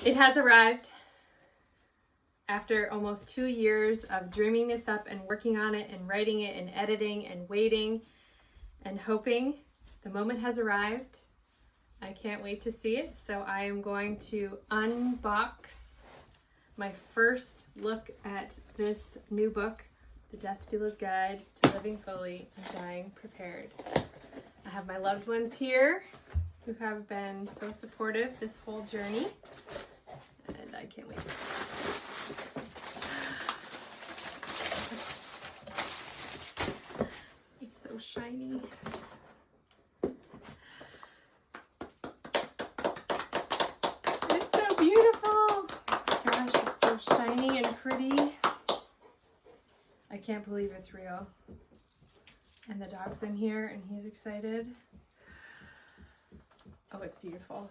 It has arrived. After almost 2 years of dreaming this up and working on it and writing it and editing and waiting and hoping, the moment has arrived. I can't wait to see it. So I am going to unbox my first look at this new book, The Death Doula's Guide to Living Fully and Dying Prepared. I have my loved ones here who have been so supportive this whole journey, and I can't wait. It's so shiny. It's so beautiful. Gosh, it's so shiny and pretty. I can't believe it's real. And the dog's in here and he's excited. Oh, it's beautiful.